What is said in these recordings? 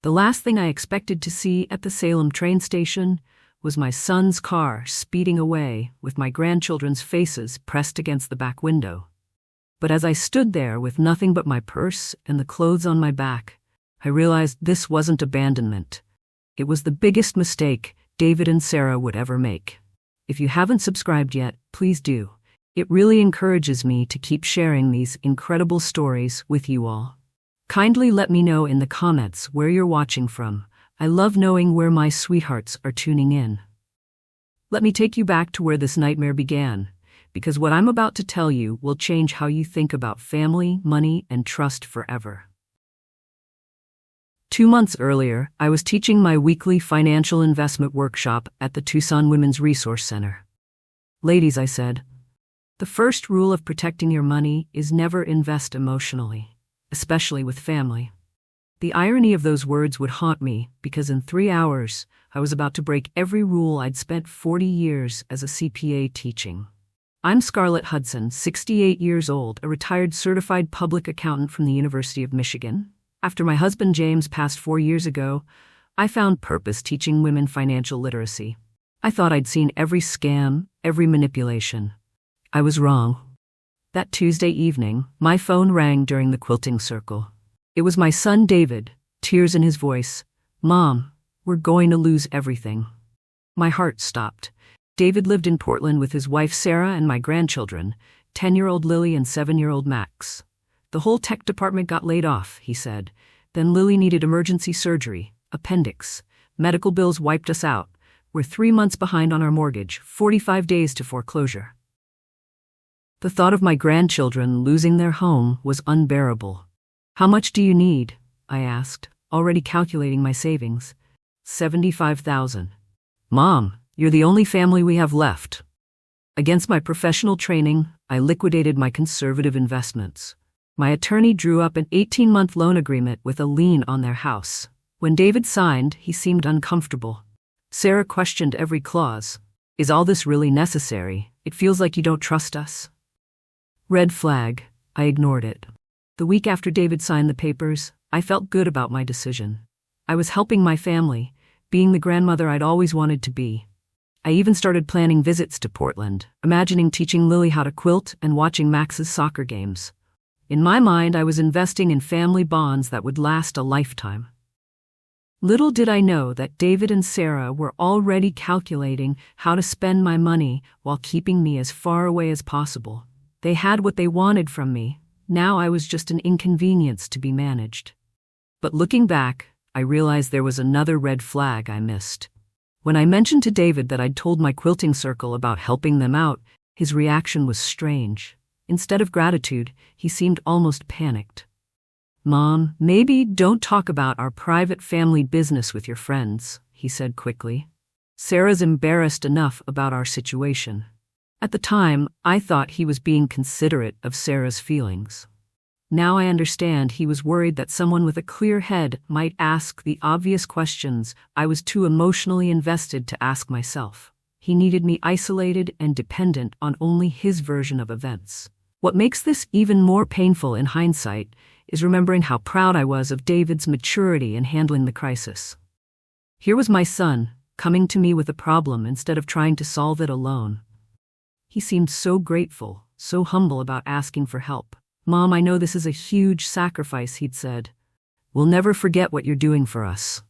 The last thing I expected to see at the Salem train station was my son's car speeding away with my grandchildren's faces pressed against the back window. But as I stood there with nothing but my purse and the clothes on my back, I realized this wasn't abandonment. It was the biggest mistake David and Sarah would ever make. If you haven't subscribed yet, please do. It really encourages me to keep sharing these incredible stories with you all. Kindly let me know in the comments where you're watching from. I love knowing where my sweethearts are tuning in. Let me take you back to where this nightmare began, because what I'm about to tell you will change how you think about family, money, and trust forever. 2 months earlier, I was teaching my weekly financial investment workshop at the Tucson Women's Resource Center. Ladies, I said, the first rule of protecting your money is never invest emotionally, especially with family. The irony of those words would haunt me because in 3 hours, I was about to break every rule I'd spent 40 years as a CPA teaching. I'm Scarlett Hudson, 68 years old, a retired certified public accountant from the University of Michigan. After my husband James passed 4 years ago, I found purpose teaching women financial literacy. I thought I'd seen every scam, every manipulation. I was wrong. That Tuesday evening, my phone rang during the quilting circle. It was my son David, tears in his voice. "Mom, we're going to lose everything." My heart stopped. David lived in Portland with his wife Sarah and my grandchildren, 10-year-old Lily and 7-year-old Max. The whole tech department got laid off, he said. Then Lily needed emergency surgery, appendix. Medical bills wiped us out. We're 3 months behind on our mortgage, 45 days to foreclosure. The thought of my grandchildren losing their home was unbearable. "How much do you need?" I asked, already calculating my savings. $75,000. "Mom, you're the only family we have left." Against my professional training, I liquidated my conservative investments. My attorney drew up an 18-month loan agreement with a lien on their house. When David signed, he seemed uncomfortable. Sarah questioned every clause. "Is all this really necessary? It feels like you don't trust us." Red flag. I ignored it. The week after David signed the papers, I felt good about my decision. I was helping my family, being the grandmother I'd always wanted to be. I even started planning visits to Portland, imagining teaching Lily how to quilt and watching Max's soccer games. In my mind, I was investing in family bonds that would last a lifetime. Little did I know that David and Sarah were already calculating how to spend my money while keeping me as far away as possible. They had what they wanted from me. Now I was just an inconvenience to be managed. But looking back, I realized there was another red flag I missed. When I mentioned to David that I'd told my quilting circle about helping them out, his reaction was strange. Instead of gratitude, he seemed almost panicked. "Mom, maybe don't talk about our private family business with your friends," he said quickly. "Sarah's embarrassed enough about our situation." At the time, I thought he was being considerate of Sarah's feelings. Now I understand he was worried that someone with a clear head might ask the obvious questions I was too emotionally invested to ask myself. He needed me isolated and dependent on only his version of events. What makes this even more painful in hindsight is remembering how proud I was of David's maturity in handling the crisis. Here was my son, coming to me with a problem instead of trying to solve it alone. He seemed so grateful, so humble about asking for help. "Mom, I know this is a huge sacrifice," he'd said. "We'll never forget what you're doing for us."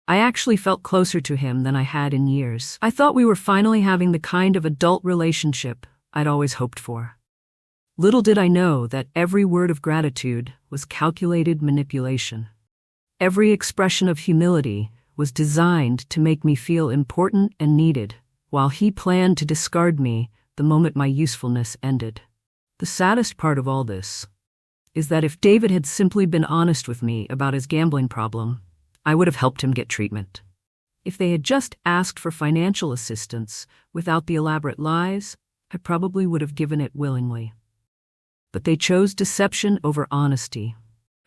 I actually felt closer to him than I had in years. I thought we were finally having the kind of adult relationship I'd always hoped for. Little did I know that every word of gratitude was calculated manipulation. Every expression of humility was designed to make me feel important and needed, while he planned to discard me the moment my usefulness ended. The saddest part of all this is that if David had simply been honest with me about his gambling problem, I would have helped him get treatment. If they had just asked for financial assistance without the elaborate lies, I probably would have given it willingly. But they chose deception over honesty,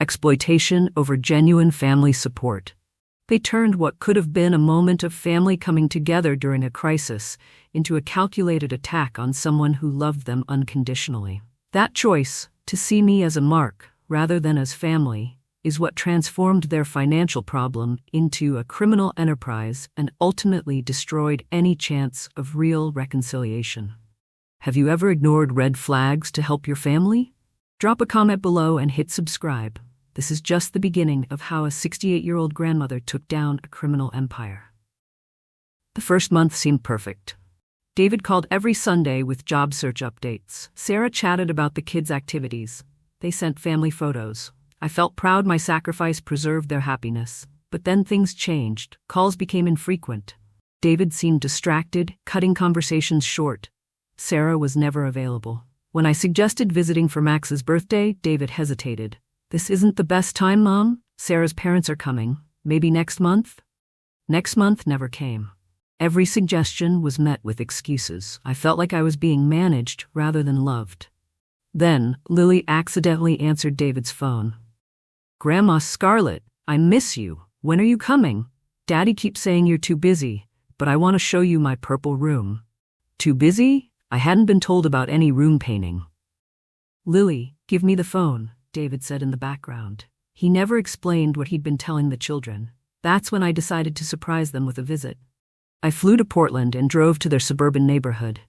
exploitation over genuine family support. They turned what could have been a moment of family coming together during a crisis into a calculated attack on someone who loved them unconditionally. That choice, to see me as a mark rather than as family, is what transformed their financial problem into a criminal enterprise and ultimately destroyed any chance of real reconciliation. Have you ever ignored red flags to help your family? Drop a comment below and hit subscribe. This is just the beginning of how a 68-year-old grandmother took down a criminal empire. The first month seemed perfect. David called every Sunday with job search updates. Sarah chatted about the kids' activities. They sent family photos. I felt proud my sacrifice preserved their happiness. But then things changed. Calls became infrequent. David seemed distracted, cutting conversations short. Sarah was never available. When I suggested visiting for Max's birthday, David hesitated. "This isn't the best time, Mom. Sarah's parents are coming. Maybe next month?" Next month never came. Every suggestion was met with excuses. I felt like I was being managed rather than loved. Then, Lily accidentally answered David's phone. "Grandma Scarlett, I miss you. When are you coming? Daddy keeps saying you're too busy, but I want to show you my purple room." Too busy? I hadn't been told about any room painting. "Lily, give me the phone," David said in the background. He never explained what he'd been telling the children. That's when I decided to surprise them with a visit. I flew to Portland and drove to their suburban neighborhood.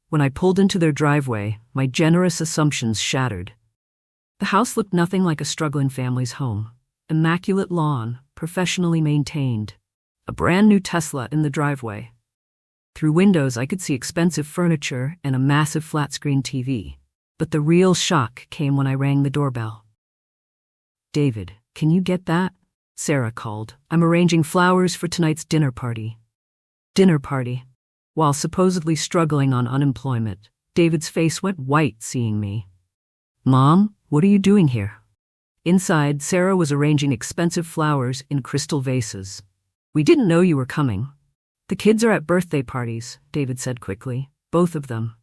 When I pulled into their driveway, my generous assumptions shattered. The house looked nothing like a struggling family's home. Immaculate lawn, professionally maintained. A brand new Tesla in the driveway. Through windows I could see expensive furniture and a massive flat-screen TV. But the real shock came when I rang the doorbell. "David, can you get that?" Sarah called. "I'm arranging flowers for tonight's dinner party." Dinner party. While supposedly struggling on unemployment, David's face went white seeing me. "Mom, what are you doing here?" Inside, Sarah was arranging expensive flowers in crystal vases. "We didn't know you were coming." "The kids are at birthday parties," David said quickly. "Both of them."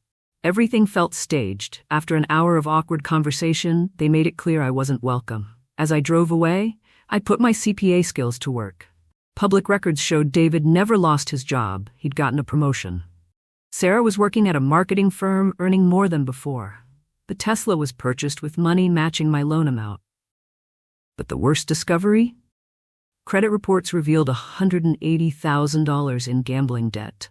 Everything felt staged. After an hour of awkward conversation, they made it clear I wasn't welcome. As I drove away, I put my CPA skills to work. Public records showed David never lost his job. He'd gotten a promotion. Sarah was working at a marketing firm, earning more than before. The Tesla was purchased with money matching my loan amount. But the worst discovery? Credit reports revealed $180,000 in gambling debt.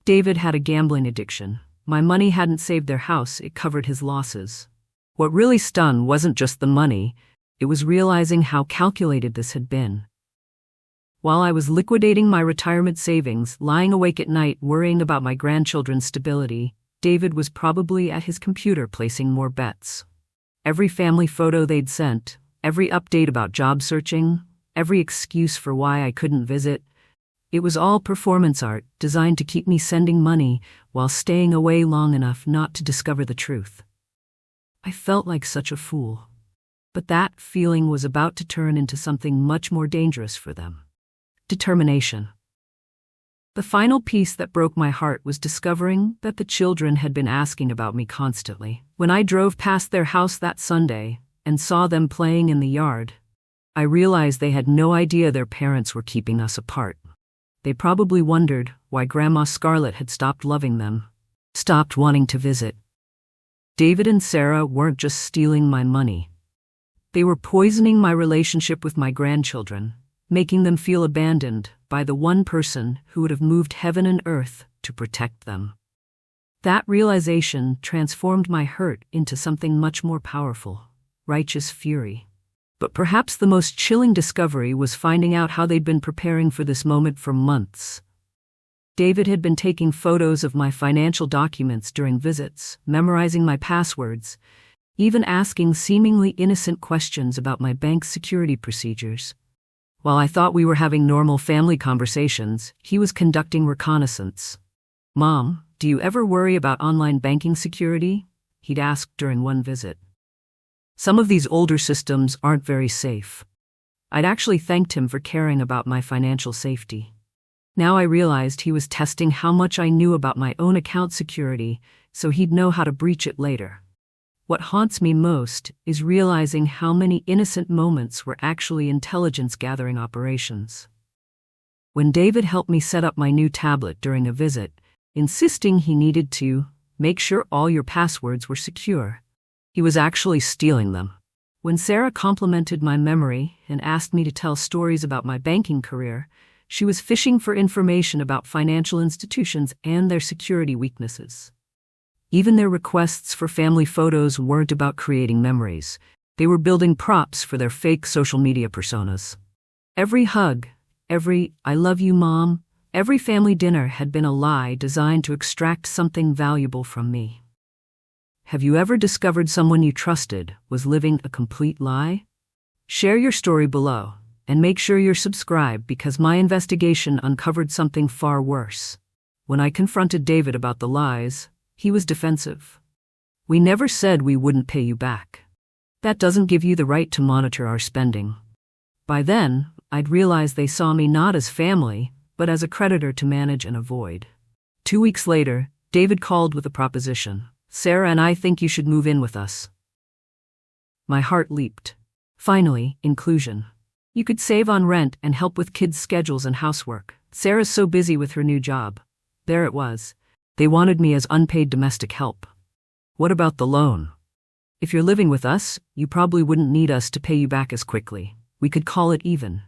David had a gambling addiction. My money hadn't saved their house, it covered his losses. What really stunned wasn't just the money, it was realizing how calculated this had been. While I was liquidating my retirement savings, lying awake at night worrying about my grandchildren's stability, David was probably at his computer placing more bets. Every family photo they'd sent, every update about job searching, every excuse for why I couldn't visit, it was all performance art designed to keep me sending money while staying away long enough not to discover the truth. I felt like such a fool. But that feeling was about to turn into something much more dangerous for them. Determination. The final piece that broke my heart was discovering that the children had been asking about me constantly. When I drove past their house that Sunday and saw them playing in the yard, I realized they had no idea their parents were keeping us apart. They probably wondered why Grandma Scarlett had stopped loving them, stopped wanting to visit. David and Sarah weren't just stealing my money. They were poisoning my relationship with my grandchildren, making them feel abandoned by the one person who would have moved heaven and earth to protect them. That realization transformed my hurt into something much more powerful, righteous fury. But perhaps the most chilling discovery was finding out how they'd been preparing for this moment for months. David had been taking photos of my financial documents during visits, memorizing my passwords, even asking seemingly innocent questions about my bank's security procedures. While I thought we were having normal family conversations, he was conducting reconnaissance. "Mom, do you ever worry about online banking security?" he'd asked during one visit. "Some of these older systems aren't very safe." I'd actually thanked him for caring about my financial safety. Now I realized he was testing how much I knew about my own account security, so he'd know how to breach it later. What haunts me most is realizing how many innocent moments were actually intelligence-gathering operations. When David helped me set up my new tablet during a visit, insisting he needed to make sure all your passwords were secure, he was actually stealing them. When Sarah complimented my memory and asked me to tell stories about my banking career, she was fishing for information about financial institutions and their security weaknesses. Even their requests for family photos weren't about creating memories. They were building props for their fake social media personas. Every hug, every "I love you, Mom," every family dinner had been a lie designed to extract something valuable from me. Have you ever discovered someone you trusted was living a complete lie? Share your story below, and make sure you're subscribed because my investigation uncovered something far worse. When I confronted David about the lies, he was defensive. "We never said we wouldn't pay you back. That doesn't give you the right to monitor our spending." By then, I'd realized they saw me not as family, but as a creditor to manage and avoid. 2 weeks later, David called with a proposition. "Sarah and I think you should move in with us." My heart leaped. Finally, inclusion. You could save on rent and help with kids' schedules and housework. Sarah's so busy with her new job. There it was. They wanted me as unpaid domestic help. What about the loan? "If you're living with us, you probably wouldn't need us to pay you back as quickly. We could call it even."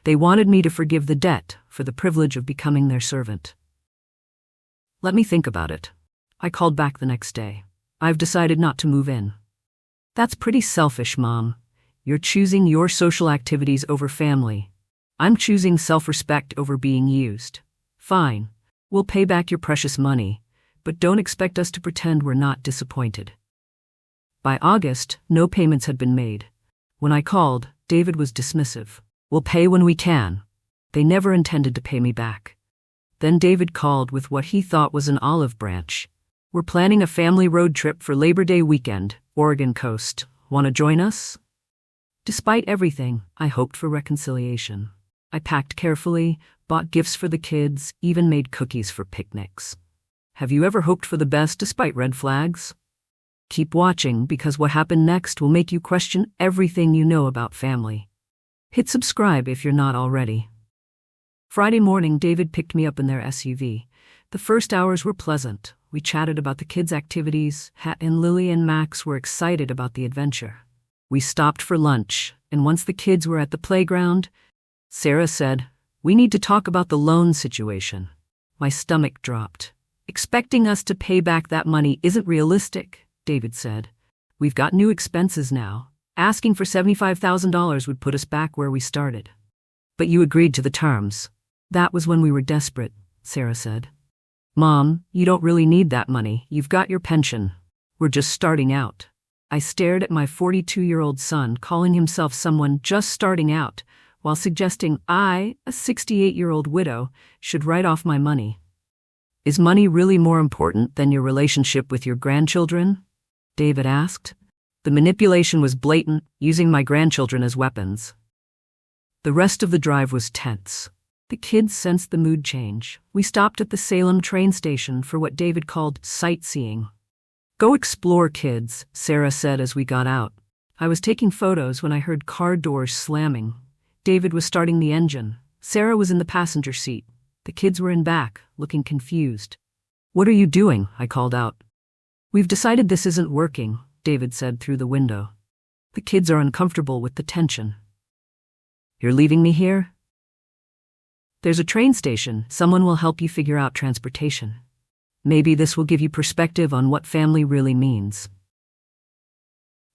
They wanted me to forgive the debt for the privilege of becoming their servant. "Let me think about it." I called back the next day. "I've decided not to move in." "That's pretty selfish, Mom. You're choosing your social activities over family. I'm choosing self-respect over being used." "Fine. We'll pay back your precious money, but don't expect us to pretend we're not disappointed." By August, no payments had been made. When I called, David was dismissive. "We'll pay when we can." They never intended to pay me back. Then David called with what he thought was an olive branch. "We're planning a family road trip for Labor Day weekend, Oregon coast. Want to join us?" Despite everything, I hoped for reconciliation. I packed carefully, bought gifts for the kids, even made cookies for picnics. Have you ever hoped for the best despite red flags? Keep watching because what happened next will make you question everything you know about family. Hit subscribe if you're not already. Friday morning, David picked me up in their SUV. The first hours were pleasant. We chatted about the kids' activities, and Lily and Max were excited about the adventure. We stopped for lunch, and once the kids were at the playground, Sarah said, "We need to talk about the loan situation." My stomach dropped. "Expecting us to pay back that money isn't realistic," David said. "We've got new expenses now. Asking for $75,000 would put us back where we started." "But you agreed to the terms." "That was when we were desperate," Sarah said. "Mom, you don't really need that money. You've got your pension. We're just starting out." I stared at my 42-year-old son calling himself someone just starting out, while suggesting I, a 68-year-old widow, should write off my money. "Is money really more important than your relationship with your grandchildren?" David asked. The manipulation was blatant, using my grandchildren as weapons. The rest of the drive was tense. The kids sensed the mood change. We stopped at the Salem train station for what David called sightseeing. "Go explore, kids," Sarah said as we got out. I was taking photos when I heard car doors slamming. David was starting the engine. Sarah was in the passenger seat. The kids were in back, looking confused. "What are you doing?" I called out. "We've decided this isn't working," David said through the window. "The kids are uncomfortable with the tension." "You're leaving me here?" "There's a train station. Someone will help you figure out transportation. Maybe this will give you perspective on what family really means."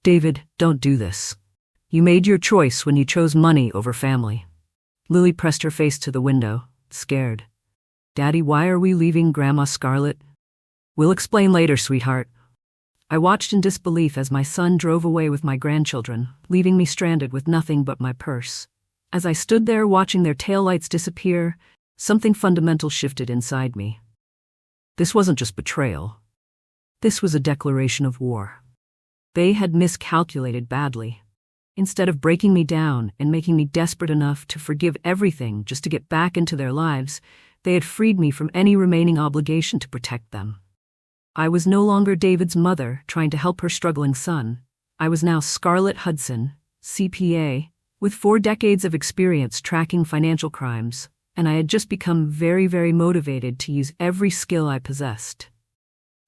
"David, don't do this. You made your choice when you chose money over family." Lily pressed her face to the window, scared. "Daddy, why are we leaving Grandma Scarlett?" "We'll explain later, sweetheart." I watched in disbelief as my son drove away with my grandchildren, leaving me stranded with nothing but my purse. As I stood there watching their taillights disappear, something fundamental shifted inside me. This wasn't just betrayal. This was a declaration of war. They had miscalculated badly. Instead of breaking me down and making me desperate enough to forgive everything just to get back into their lives, they had freed me from any remaining obligation to protect them. I was no longer David's mother trying to help her struggling son. I was now Scarlett Hudson, CPA, with 4 decades of experience tracking financial crimes, and I had just become very, very motivated to use every skill I possessed.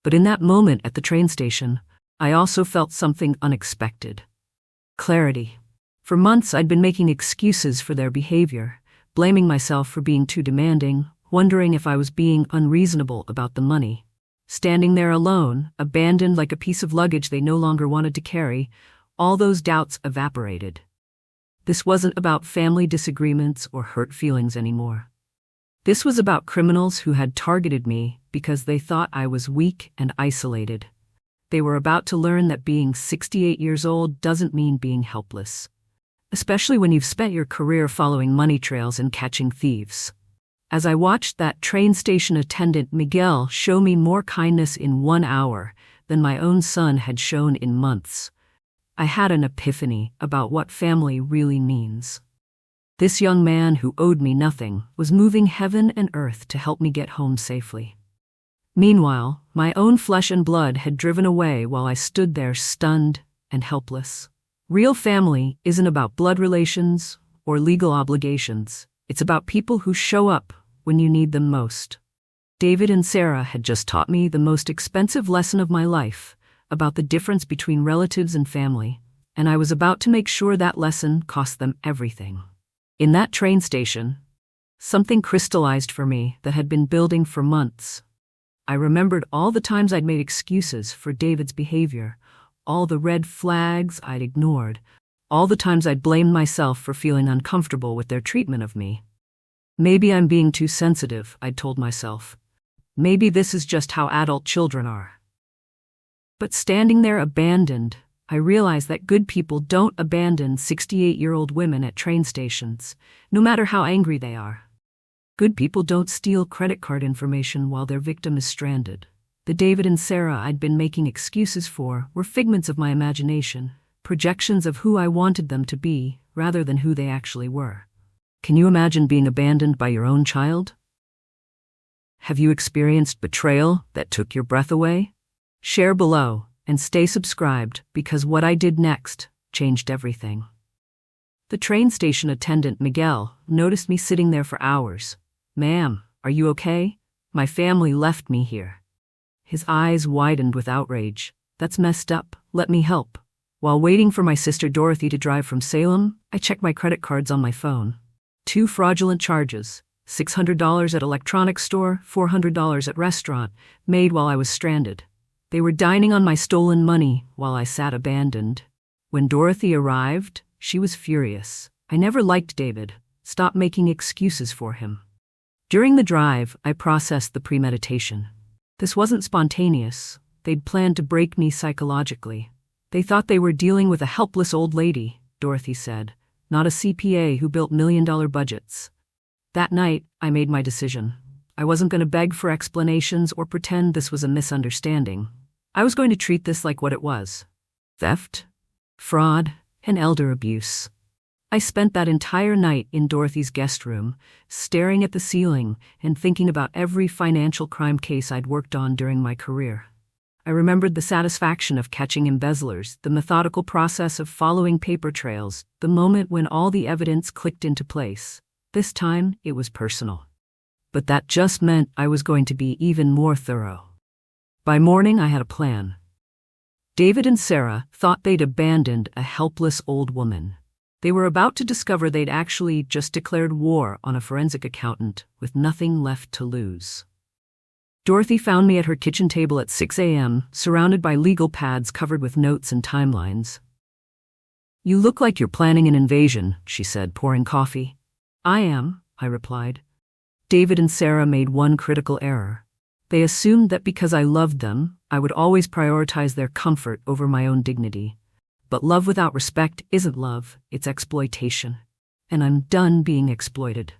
But in that moment at the train station, I also felt something unexpected. Clarity. For months, I'd been making excuses for their behavior, blaming myself for being too demanding, wondering if I was being unreasonable about the money. Standing there alone, abandoned like a piece of luggage they no longer wanted to carry, all those doubts evaporated. This wasn't about family disagreements or hurt feelings anymore. This was about criminals who had targeted me because they thought I was weak and isolated. They were about to learn that being 68 years old doesn't mean being helpless, especially when you've spent your career following money trails and catching thieves. As I watched that train station attendant Miguel show me more kindness in 1 hour than my own son had shown in months, I had an epiphany about what family really means. This young man who owed me nothing was moving heaven and earth to help me get home safely. Meanwhile, my own flesh and blood had driven away while I stood there stunned and helpless. Real family isn't about blood relations or legal obligations. It's about people who show up when you need them most. David and Sarah had just taught me the most expensive lesson of my life about the difference between relatives and family, and I was about to make sure that lesson cost them everything. In that train station, something crystallized for me that had been building for months. I remembered all the times I'd made excuses for David's behavior, all the red flags I'd ignored, all the times I'd blamed myself for feeling uncomfortable with their treatment of me. Maybe I'm being too sensitive, I'd told myself. Maybe this is just how adult children are. But standing there abandoned, I realized that good people don't abandon 68-year-old women at train stations, no matter how angry they are. Good people don't steal credit card information while their victim is stranded. The David and Sarah I'd been making excuses for were figments of my imagination, projections of who I wanted them to be, rather than who they actually were. Can you imagine being abandoned by your own child? Have you experienced betrayal that took your breath away? Share below and stay subscribed, because what I did next changed everything. The train station attendant, Miguel, noticed me sitting there for hours. "Ma'am, are you okay? My family left me here." His eyes widened with outrage. "That's messed up. Let me help." While waiting for my sister Dorothy to drive from Salem, I checked my credit cards on my phone. 2 fraudulent charges, $600 at electronics store, $400 at restaurant, made while I was stranded. They were dining on my stolen money while I sat abandoned. When Dorothy arrived, she was furious. I never liked David. Stop making excuses for him. During the drive, I processed the premeditation. This wasn't spontaneous. They'd planned to break me psychologically. They thought they were dealing with a helpless old lady, Dorothy said, not a CPA who built million-dollar budgets. That night, I made my decision. I wasn't going to beg for explanations or pretend this was a misunderstanding. I was going to treat this like what it was: theft, fraud, and elder abuse. I spent that entire night in Dorothy's guest room, staring at the ceiling and thinking about every financial crime case I'd worked on during my career. I remembered the satisfaction of catching embezzlers, the methodical process of following paper trails, the moment when all the evidence clicked into place. This time, it was personal. But that just meant I was going to be even more thorough. By morning, I had a plan. David and Sarah thought they'd abandoned a helpless old woman. They were about to discover they'd actually just declared war on a forensic accountant with nothing left to lose. Dorothy found me at her kitchen table at 6 a.m., surrounded by legal pads covered with notes and timelines. "You look like you're planning an invasion," she said, pouring coffee. "I am," I replied. David and Sarah made one critical error. They assumed that because I loved them, I would always prioritize their comfort over my own dignity. But love without respect isn't love, it's exploitation. And I'm done being exploited.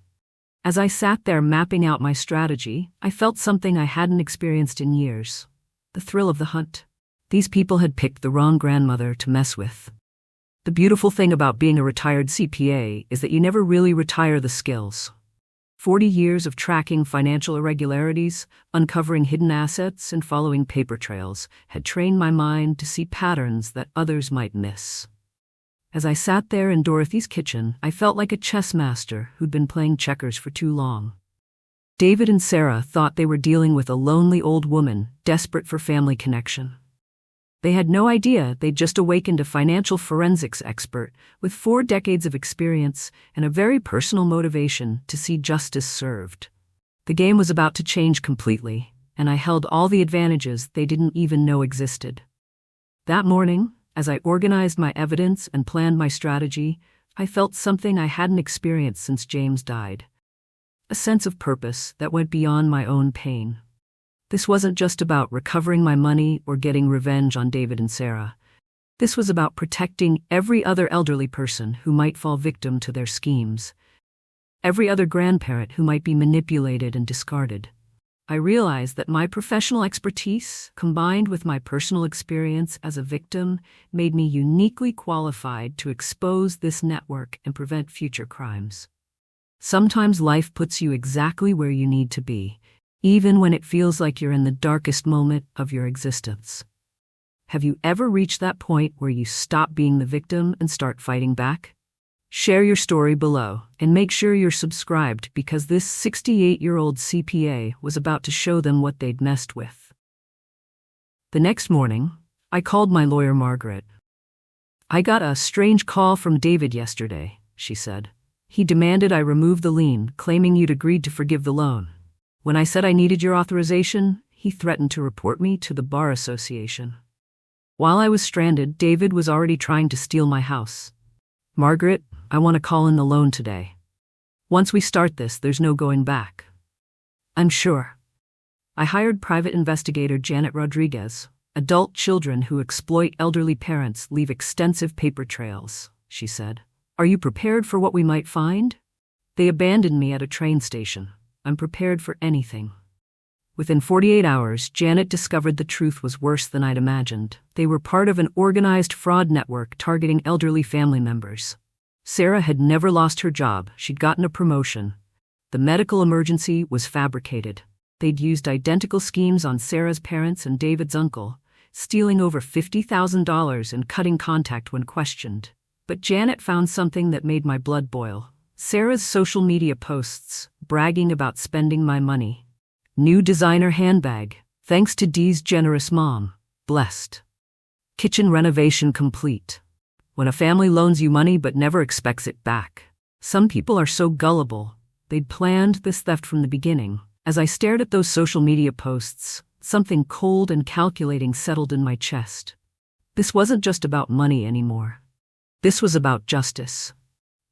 As I sat there mapping out my strategy, I felt something I hadn't experienced in years: the thrill of the hunt. These people had picked the wrong grandmother to mess with. The beautiful thing about being a retired CPA is that you never really retire the skills. 40 years of tracking financial irregularities, uncovering hidden assets, and following paper trails had trained my mind to see patterns that others might miss. As I sat there in Dorothy's kitchen, I felt like a chess master who'd been playing checkers for too long. David and Sarah thought they were dealing with a lonely old woman, desperate for family connection. They had no idea they'd just awakened a financial forensics expert with 4 decades of experience and a very personal motivation to see justice served. The game was about to change completely, and I held all the advantages they didn't even know existed. That morning, as I organized my evidence and planned my strategy, I felt something I hadn't experienced since James died. A sense of purpose that went beyond my own pain. This wasn't just about recovering my money or getting revenge on David and Sarah. This was about protecting every other elderly person who might fall victim to their schemes. Every other grandparent who might be manipulated and discarded. I realized that my professional expertise, combined with my personal experience as a victim, made me uniquely qualified to expose this network and prevent future crimes. Sometimes life puts you exactly where you need to be, even when it feels like you're in the darkest moment of your existence. Have you ever reached that point where you stop being the victim and start fighting back? Share your story below, and make sure you're subscribed because this 68-year-old CPA was about to show them what they'd messed with. The next morning, I called my lawyer Margaret. "I got a strange call from David yesterday," she said. "He demanded I remove the lien, claiming you'd agreed to forgive the loan. When I said I needed your authorization, he threatened to report me to the Bar Association. While I was stranded, David was already trying to steal my house. Margaret, I want to call in the loan today. Once we start this, there's no going back. I'm sure." I hired private investigator Janet Rodriguez. "Adult children who exploit elderly parents leave extensive paper trails," she said. "Are you prepared for what we might find? They abandoned me at a train station. I'm prepared for anything." Within 48 hours, Janet discovered the truth was worse than I'd imagined. They were part of an organized fraud network targeting elderly family members. Sarah had never lost her job. She'd gotten a promotion. The medical emergency was fabricated. They'd used identical schemes on Sarah's parents and David's uncle, stealing over $50,000 and cutting contact when questioned. But Janet found something that made my blood boil. Sarah's social media posts, bragging about spending my money. New designer handbag, thanks to Dee's generous mom, blessed. Kitchen renovation complete. When a family loans you money but never expects it back. Some people are so gullible. They'd planned this theft from the beginning. As I stared at those social media posts, something cold and calculating settled in my chest. This wasn't just about money anymore. This was about justice.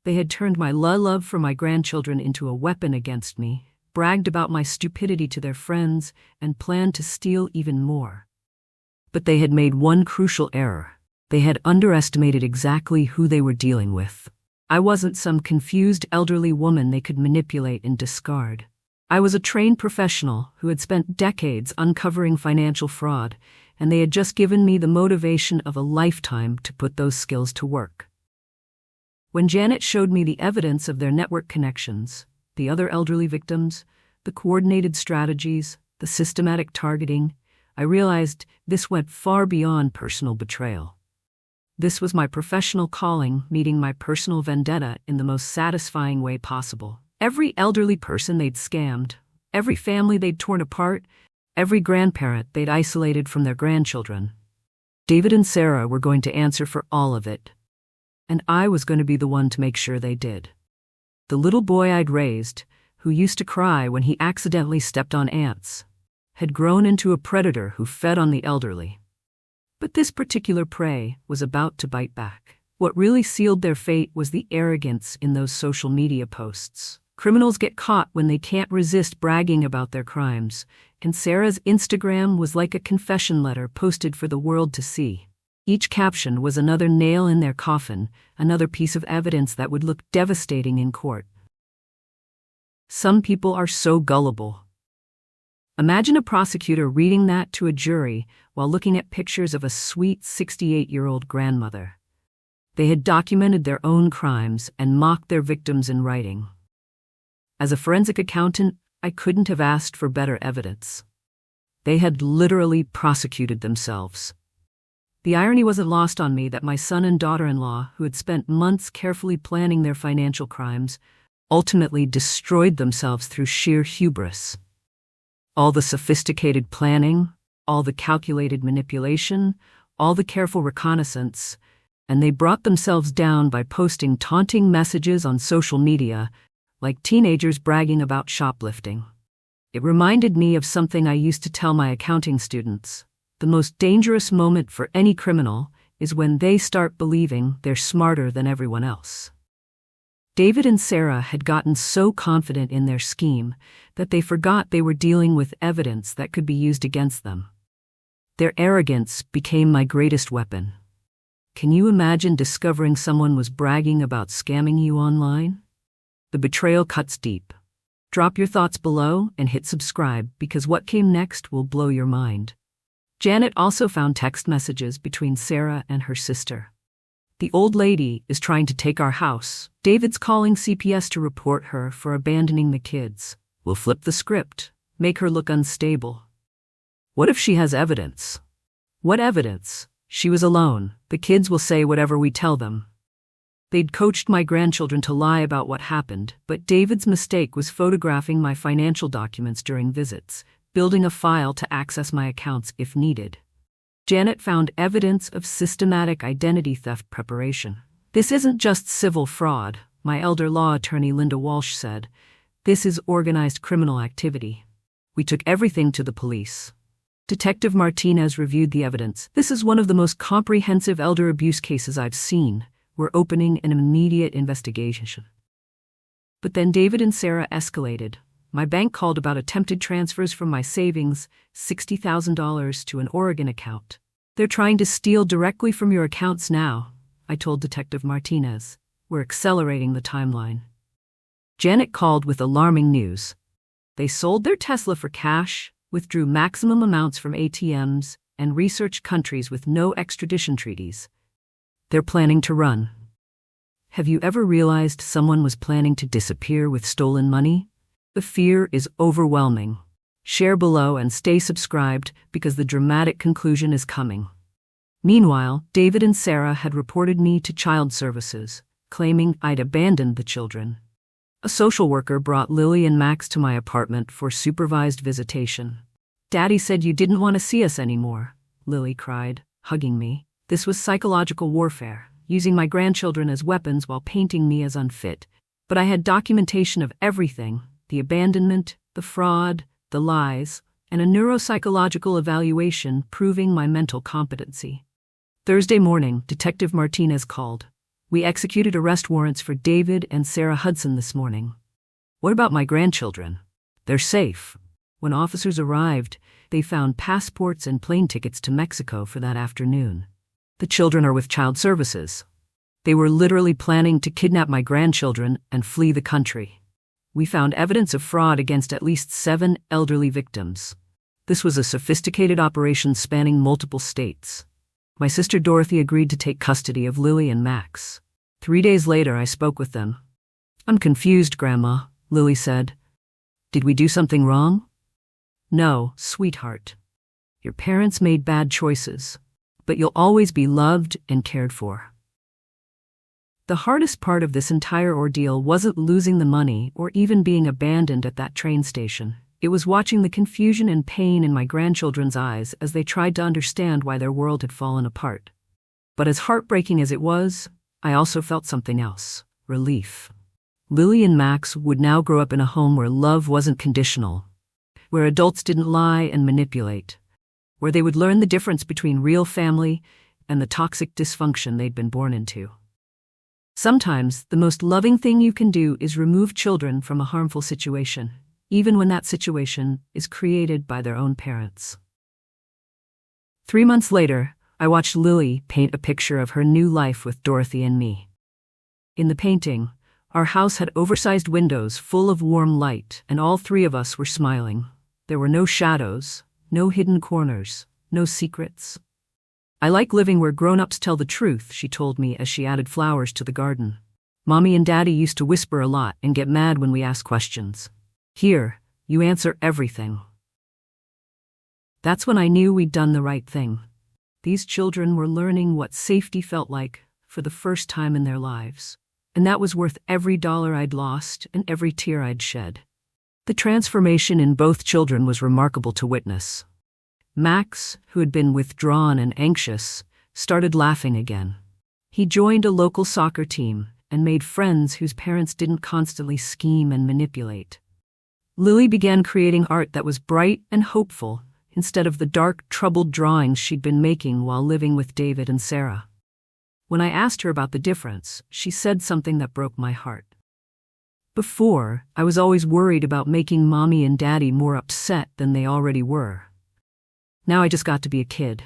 They had turned my love for my grandchildren into a weapon against me, bragged about my stupidity to their friends, and planned to steal even more. But they had made one crucial error. They had underestimated exactly who they were dealing with. I wasn't some confused elderly woman they could manipulate and discard. I was a trained professional who had spent decades uncovering financial fraud, and they had just given me the motivation of a lifetime to put those skills to work. When Janet showed me the evidence of their network connections, the other elderly victims, the coordinated strategies, the systematic targeting, I realized this went far beyond personal betrayal. This was my professional calling meeting my personal vendetta in the most satisfying way possible. Every elderly person they'd scammed, every family they'd torn apart, every grandparent they'd isolated from their grandchildren. David and Sarah were going to answer for all of it. And I was going to be the one to make sure they did. The little boy I'd raised, who used to cry when he accidentally stepped on ants, had grown into a predator who fed on the elderly. But this particular prey was about to bite back. What really sealed their fate was the arrogance in those social media posts. Criminals get caught when they can't resist bragging about their crimes, and Sarah's Instagram was like a confession letter posted for the world to see. Each caption was another nail in their coffin, another piece of evidence that would look devastating in court. Some people are so gullible. Imagine a prosecutor reading that to a jury while looking at pictures of a sweet 68-year-old grandmother. They had documented their own crimes and mocked their victims in writing. As a forensic accountant, I couldn't have asked for better evidence. They had literally prosecuted themselves. The irony wasn't lost on me that my son and daughter-in-law, who had spent months carefully planning their financial crimes, ultimately destroyed themselves through sheer hubris. All the sophisticated planning, all the calculated manipulation, all the careful reconnaissance, and they brought themselves down by posting taunting messages on social media, like teenagers bragging about shoplifting. It reminded me of something I used to tell my accounting students. The most dangerous moment for any criminal is when they start believing they're smarter than everyone else. David and Sarah had gotten so confident in their scheme that they forgot they were dealing with evidence that could be used against them. Their arrogance became my greatest weapon. Can you imagine discovering someone was bragging about scamming you online? The betrayal cuts deep. Drop your thoughts below and hit subscribe because what came next will blow your mind. Janet also found text messages between Sarah and her sister. The old lady is trying to take our house. David's calling CPS to report her for abandoning the kids. We'll flip the script, make her look unstable. What if she has evidence? What evidence? She was alone. The kids will say whatever we tell them. They'd coached my grandchildren to lie about what happened, but David's mistake was photographing my financial documents during visits, building a file to access my accounts if needed. Janet found evidence of systematic identity theft preparation. This isn't just civil fraud, my elder law attorney Linda Walsh said. This is organized criminal activity. We took everything to the police. Detective Martinez reviewed the evidence. This is one of the most comprehensive elder abuse cases I've seen. We're opening an immediate investigation. But then David and Sarah escalated. My bank called about attempted transfers from my savings, $60,000 to an Oregon account. They're trying to steal directly from your accounts now, I told Detective Martinez. We're accelerating the timeline. Janet called with alarming news. They sold their Tesla for cash, withdrew maximum amounts from ATMs, and researched countries with no extradition treaties. They're planning to run. Have you ever realized someone was planning to disappear with stolen money? The fear is overwhelming. Share below and stay subscribed because the dramatic conclusion is coming. Meanwhile, David and Sarah had reported me to child services, claiming I'd abandoned the children. A social worker brought Lily and Max to my apartment for supervised visitation. Daddy said you didn't want to see us anymore, Lily cried, hugging me. This was psychological warfare, using my grandchildren as weapons while painting me as unfit. But I had documentation of everything, the abandonment, the fraud, the lies, and a neuropsychological evaluation proving my mental competency. Thursday morning, Detective Martinez called. We executed arrest warrants for David and Sarah Hudson this morning. What about my grandchildren? They're safe. When officers arrived, they found passports and plane tickets to Mexico for that afternoon. The children are with child services. They were literally planning to kidnap my grandchildren and flee the country. We found evidence of fraud against at least 7 elderly victims. This was a sophisticated operation spanning multiple states. My sister Dorothy agreed to take custody of Lily and Max. 3 days later, I spoke with them. I'm confused, Grandma, Lily said. Did we do something wrong? No, sweetheart. Your parents made bad choices, but you'll always be loved and cared for. The hardest part of this entire ordeal wasn't losing the money or even being abandoned at that train station. It was watching the confusion and pain in my grandchildren's eyes as they tried to understand why their world had fallen apart. But as heartbreaking as it was, I also felt something else: relief. Lily and Max would now grow up in a home where love wasn't conditional, where adults didn't lie and manipulate, where they would learn the difference between real family and the toxic dysfunction they'd been born into. Sometimes, the most loving thing you can do is remove children from a harmful situation, even when that situation is created by their own parents. 3 months later, I watched Lily paint a picture of her new life with Dorothy and me. In the painting, our house had oversized windows full of warm light, and all 3 of us were smiling. There were no shadows, no hidden corners, no secrets. I like living where grown-ups tell the truth, she told me as she added flowers to the garden. Mommy and Daddy used to whisper a lot and get mad when we asked questions. Here, you answer everything. That's when I knew we'd done the right thing. These children were learning what safety felt like for the first time in their lives. And that was worth every dollar I'd lost and every tear I'd shed. The transformation in both children was remarkable to witness. Max, who had been withdrawn and anxious, started laughing again. He joined a local soccer team and made friends whose parents didn't constantly scheme and manipulate. Lily began creating art that was bright and hopeful instead of the dark, troubled drawings she'd been making while living with David and Sarah. When I asked her about the difference, she said something that broke my heart. Before, I was always worried about making Mommy and Daddy more upset than they already were. Now I just got to be a kid.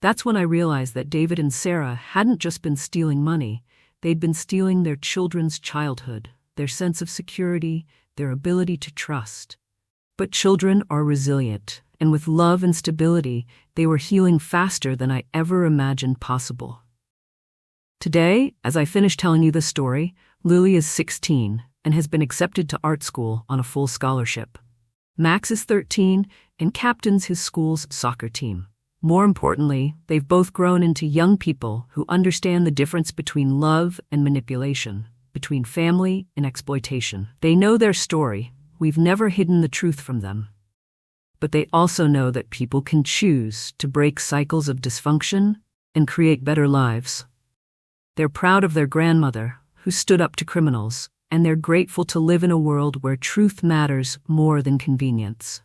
That's when I realized that David and Sarah hadn't just been stealing money, they'd been stealing their children's childhood, their sense of security, their ability to trust. But children are resilient, and with love and stability, they were healing faster than I ever imagined possible. Today, as I finish telling you this story, Lily is 16 and has been accepted to art school on a full scholarship. Max is 13 and captains his school's soccer team. More importantly, they've both grown into young people who understand the difference between love and manipulation, between family and exploitation. They know their story. We've never hidden the truth from them. But they also know that people can choose to break cycles of dysfunction and create better lives. They're proud of their grandmother, who stood up to criminals, and they're grateful to live in a world where truth matters more than convenience.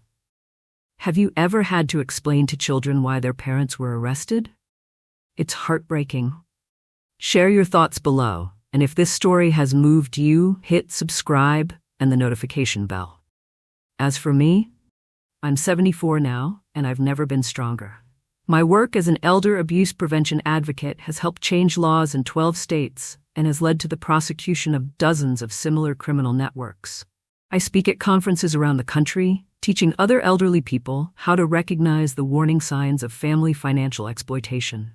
Have you ever had to explain to children why their parents were arrested? It's heartbreaking. Share your thoughts below, and if this story has moved you, hit subscribe and the notification bell. As for me, I'm 74 now, and I've never been stronger. My work as an elder abuse prevention advocate has helped change laws in 12 states and has led to the prosecution of dozens of similar criminal networks. I speak at conferences around the country, teaching other elderly people how to recognize the warning signs of family financial exploitation.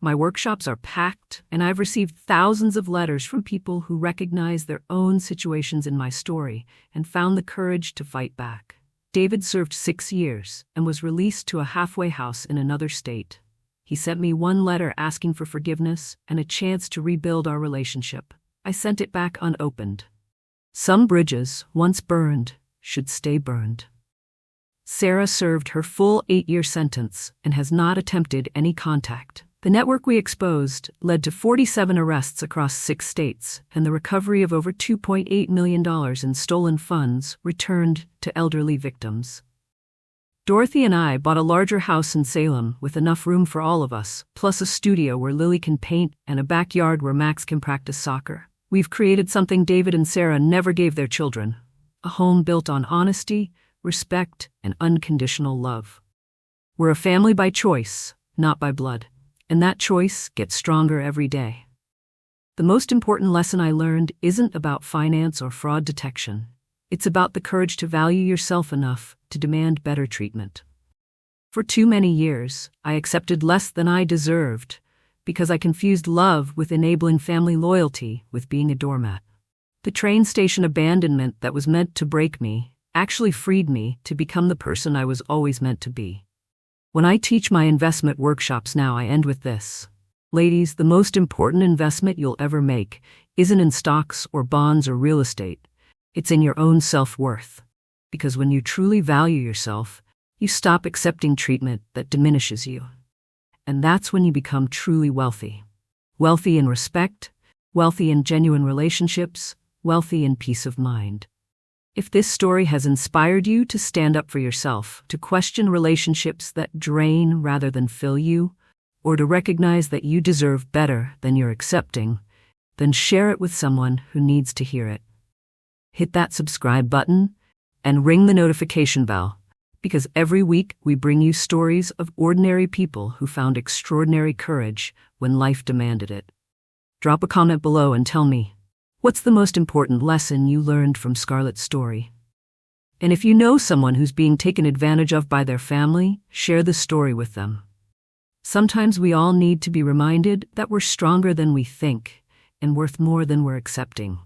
My workshops are packed, and I've received thousands of letters from people who recognize their own situations in my story and found the courage to fight back. David served 6 years and was released to a halfway house in another state. He sent me one letter asking for forgiveness and a chance to rebuild our relationship. I sent it back unopened. Some bridges, once burned, should stay burned. Sarah served her full 8-year sentence and has not attempted any contact. The network we exposed led to 47 arrests across 6 states and the recovery of over $2.8 million in stolen funds returned to elderly victims. Dorothy and I bought a larger house in Salem with enough room for all of us, plus a studio where Lily can paint and a backyard where Max can practice soccer. We've created something David and Sarah never gave their children, a home built on honesty, respect, and unconditional love. We're a family by choice, not by blood. And that choice gets stronger every day. The most important lesson I learned isn't about finance or fraud detection. It's about the courage to value yourself enough to demand better treatment. For too many years, I accepted less than I deserved because I confused love with enabling family loyalty with being a doormat. The train station abandonment that was meant to break me actually freed me to become the person I was always meant to be. When I teach my investment workshops now, I end with this. Ladies, the most important investment you'll ever make isn't in stocks or bonds or real estate. It's in your own self-worth. Because when you truly value yourself, you stop accepting treatment that diminishes you. And that's when you become truly wealthy. Wealthy in respect, wealthy in genuine relationships, wealthy in peace of mind. If this story has inspired you to stand up for yourself, to question relationships that drain rather than fill you, or to recognize that you deserve better than you're accepting, then share it with someone who needs to hear it. Hit that subscribe button and ring the notification bell, because every week we bring you stories of ordinary people who found extraordinary courage when life demanded it. Drop a comment below and tell me, what's the most important lesson you learned from Scarlett's story? And if you know someone who's being taken advantage of by their family, share the story with them. Sometimes we all need to be reminded that we're stronger than we think and worth more than we're accepting.